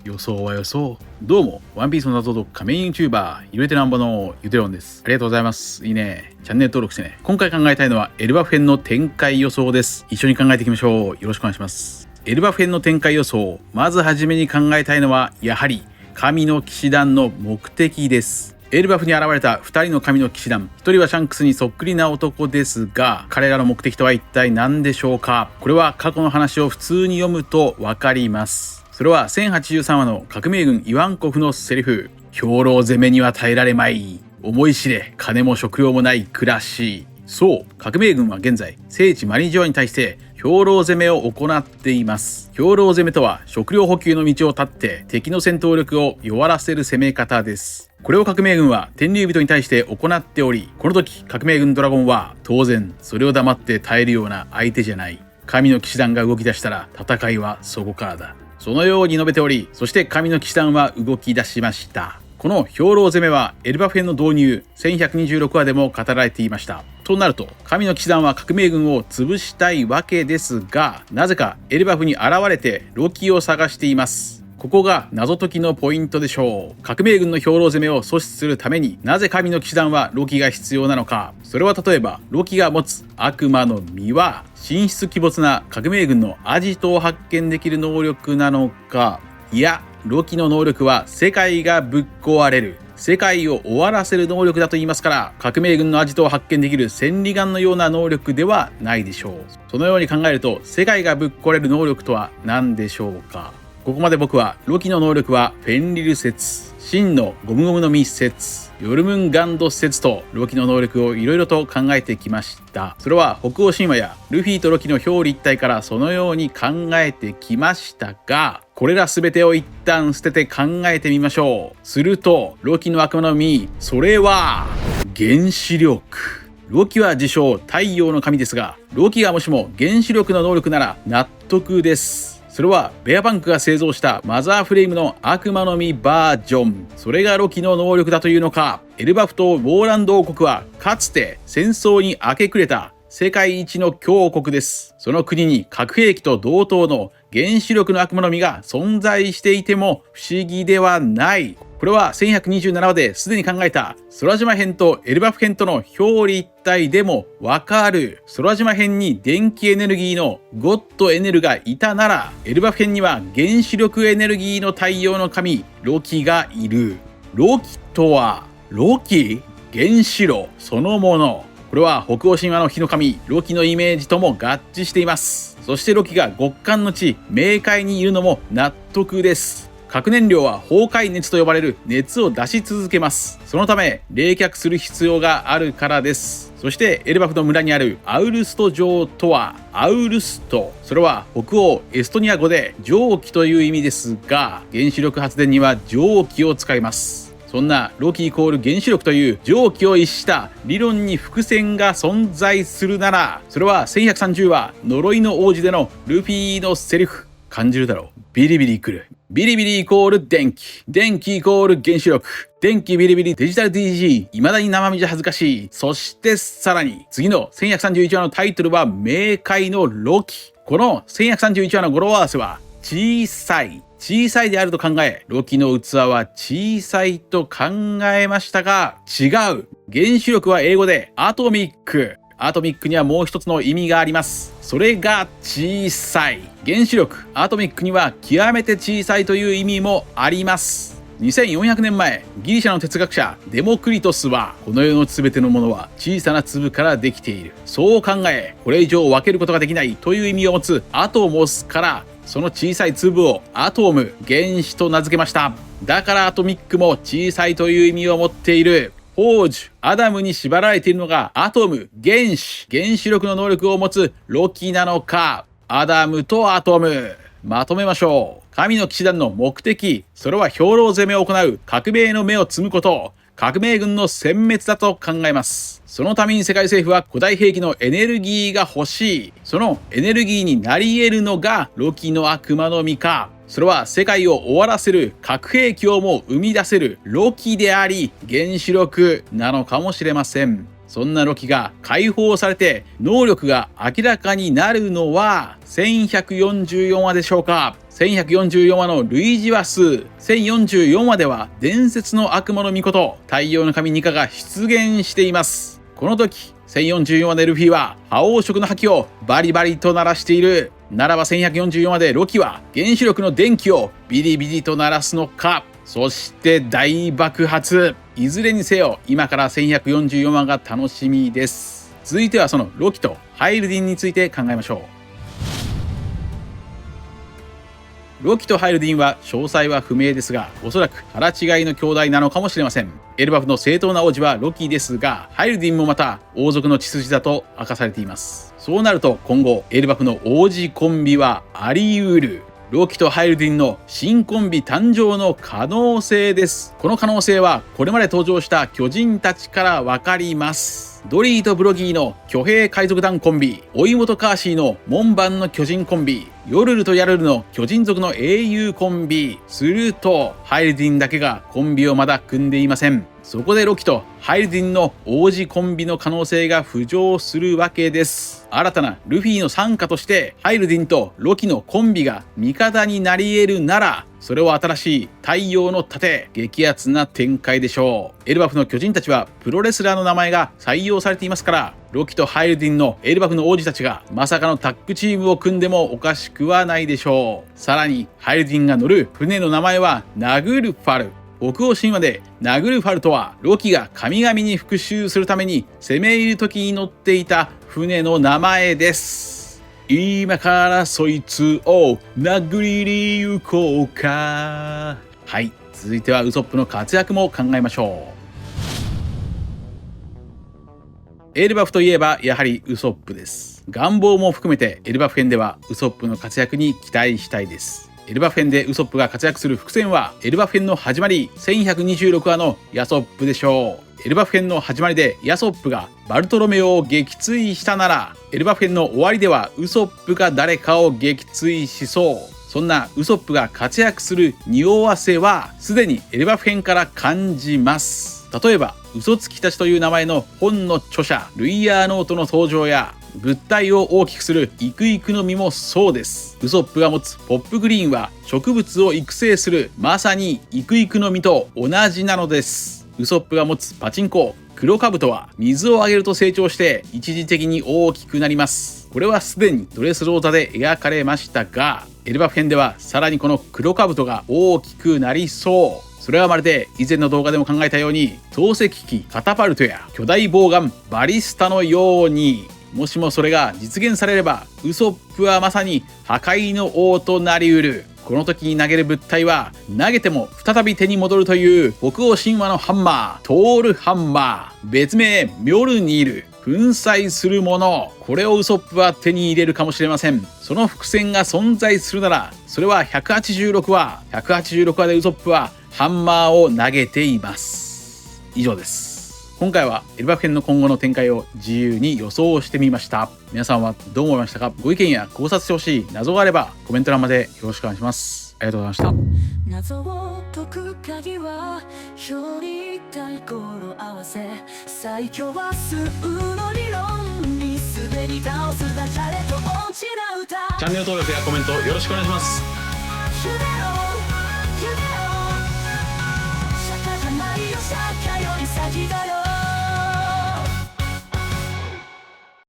予想は予想。どうも、ワンピースの謎と仮面 YouTuber、ゆるてなんぼのゆでろんです。ありがとうございます。いいね。チャンネル登録してね。今回考えたいのは、エルバフ編の展開予想です。一緒に考えていきましょう。よろしくお願いします。エルバフ編の展開予想。まずはじめに考えたいのは、やはり、神の騎士団の目的です。エルバフに現れた2人の神の騎士団。1人はシャンクスにそっくりな男ですが、彼らの目的とは一体何でしょうか？これは過去の話を普通に読むとわかります。それは1083話の革命軍イワンコフのセリフ。兵糧攻めには耐えられまい。思い知れ、金も食料もない暮らし。そう、革命軍は現在、聖地マリジョアに対して兵糧攻めを行っています。兵糧攻めとは食料補給の道を断って敵の戦闘力を弱らせる攻め方です。これを革命軍は天竜人に対して行っており、この時革命軍ドラゴンは当然それを黙って耐えるような相手じゃない。神の騎士団が動き出したら戦いはそこからだ。そのように述べており、そして神の騎士団は動き出しました。この兵糧攻めはエルバフ編の導入1126話でも語られていました。となると神の騎士団は革命軍を潰したいわけですが、なぜかエルバフに現れてロキを探しています。ここが謎解きのポイントでしょう。革命軍の兵糧攻めを阻止するためになぜ神の騎士団はロキが必要なのか。それは例えばロキが持つ悪魔の実は神出鬼没な革命軍のアジトを発見できる能力なのか、いやロキの能力は世界がぶっ壊れる、世界を終わらせる能力だと言いますから、革命軍のアジトを発見できる千里眼のような能力ではないでしょう。そのように考えると世界がぶっ壊れる能力とは何でしょうか。ここまで僕はロキの能力はフェンリル説、真のゴムゴムの実説、ヨルムンガンド説とロキの能力をいろいろと考えてきました。それは北欧神話やルフィとロキの表裏一体からそのように考えてきましたが、これら全てを一旦捨てて考えてみましょう。するとロキの悪魔の実、それは原子力。ロキは自称太陽の神ですが、ロキがもしも原子力の能力なら納得です。それはベアパンクが製造したマザーフレームの悪魔の実バージョン。それがロキの能力だというのか。エルバフとウォーランド王国はかつて戦争に明け暮れた世界一の強国です。その国に核兵器と同等の原子力の悪魔の実が存在していても不思議ではない。これは1127話ですでに考えた空島編とエルバフ編との表裏一体でもわかる。空島編に電気エネルギーのゴッドエネルがいたなら、エルバフ編には原子力エネルギーの太陽の神ロキがいる。ロキとはロキ？原子炉そのもの。これは北欧神話の火の神ロキのイメージとも合致しています。そしてロキが極寒の地冥界にいるのも納得です。核燃料は崩壊熱と呼ばれる熱を出し続けます。そのため冷却する必要があるからです。そしてエルバフの村にあるアウルスト城とはアウルスト、それは北欧エストニア語で蒸気という意味ですが、原子力発電には蒸気を使います。そんなロキイコール原子力という蒸気を逸した理論に伏線が存在するなら、それは1130話呪いの王子でのルフィのセリフ。感じるだろう。ビリビリ来る。ビリビリイコール電気。電気イコール原子力。電気ビリビリデジタル DG。未だに生身じゃ恥ずかしい。そしてさらに次の1131話のタイトルは冥界のロキ。この1131話の語呂合わせは小さい。小さいであると考え、ロキの器は小さいと考えましたが、違う。原子力は英語でアトミック。アトミックにはもう一つの意味があります。それが小さい。原子力、アトミックには極めて小さいという意味もあります。2400年前、ギリシャの哲学者デモクリトスは、この世の全てのものは小さな粒からできている。そう考え、これ以上分けることができないという意味を持つアトモスから、その小さい粒をアトム、原子と名付けました。だからアトミックも小さいという意味を持っている。宝珠、アダムに縛られているのがアトム、原子、原子力の能力を持つロキなのか。アダムとアトム。まとめましょう。神の騎士団の目的、それは兵糧攻めを行う革命の芽を摘むこと、革命軍の殲滅だと考えます。そのために世界政府は古代兵器のエネルギーが欲しい。そのエネルギーになり得るのがロキの悪魔の実か。それは世界を終わらせる核兵器をも生み出せるロキであり原子力なのかもしれません。そんなロキが解放されて能力が明らかになるのは1144話でしょうか。1144話の類似話数、1044話では伝説の悪魔の御事、太陽の神ニカが出現しています。この時、1044話でルフィは覇王色の覇気をバリバリと鳴らしている。ならば1144話でロキは原子力の電気をビリビリと鳴らすのか。そして大爆発。いずれにせよ今から1144話が楽しみです。続いてはそのロキとハイルディンについて考えましょう。ロキとハイルディンは詳細は不明ですが、おそらく腹違いの兄弟なのかもしれません。エルバフの正当な王子はロキですが、ハイルディンもまた王族の血筋だと明かされています。そうなると今後エルバフの王子コンビはあり得る。ロキとハイルディンの新コンビ誕生の可能性です。この可能性はこれまで登場した巨人たちからわかります。ドリーとブロギーの巨兵海賊団コンビ、おいもとカーシーの門番の巨人コンビ、ヨルルとヤルルの巨人族の英雄コンビ。するとハイルディンだけがコンビをまだ組んでいません。そこでロキとハイルディンの王子コンビの可能性が浮上するわけです。新たなルフィの傘下としてハイルディンとロキのコンビが味方になり得るなら、それは新しい太陽の盾、激アツな展開でしょう。エルバフの巨人たちはプロレスラーの名前が採用されていますから、ロキとハイルディンのエルバフの王子たちがまさかのタッグチームを組んでもおかしくはないでしょう。さらにハイルディンが乗る船の名前はナグルファル。北欧神話でナグルファルとはロキが神々に復讐するために攻め入る時に乗っていた船の名前です。今からそいつを殴りに行こうか。はい、続いてはウソップの活躍も考えましょう。エルバフといえばやはりウソップです。願望も含めてエルバフ編ではウソップの活躍に期待したいです。エルバフ編でウソップが活躍する伏線はエルバフ編の始まり1126話のヤソップでしょう。エルバフ編の始まりでヤソップがバルトロメオを撃墜したなら、エルバフ編の終わりではウソップが誰かを撃墜しそう。そんなウソップが活躍する匂わせはすでにエルバフ編から感じます。例えば嘘つきたちという名前の本の著者ルイヤーノートの登場や、物体を大きくするイクイクの実もそうです。ウソップが持つポップグリーンは植物を育成するまさにイクイクの実と同じなのです。ウソップが持つパチンコ黒カブトは水をあげると成長して一時的に大きくなります。これはすでにドレスローザで描かれましたが、エルバフ編ではさらにこの黒カブトが大きくなりそう。それはまるで以前の動画でも考えたように投石機カタパルトや巨大ボウガンバリスタのように、もしもそれが実現されればウソップはまさに破壊の王となりうる。この時に投げる物体は投げても再び手に戻るという北欧神話のハンマー、トールハンマー、別名ミョルニール、粉砕するもの。これをウソップは手に入れるかもしれません。その伏線が存在するなら、それは186話でウソップはハンマーを投げています。以上です。今回はエルバフ編の今後の展開を自由に予想してみました。皆さんはどう思いましたか？ご意見や考察してほしい謎があればコメント欄までよろしくお願いします。ありがとうございました。謎を解く鍵は表裏対語呂合わせ、最強は数の理論に滑り倒すダジャレと落ちな歌。チャンネル登録やコメントよろしくお願いします。夢を釈迦じゃないよ、釈迦より先だよ。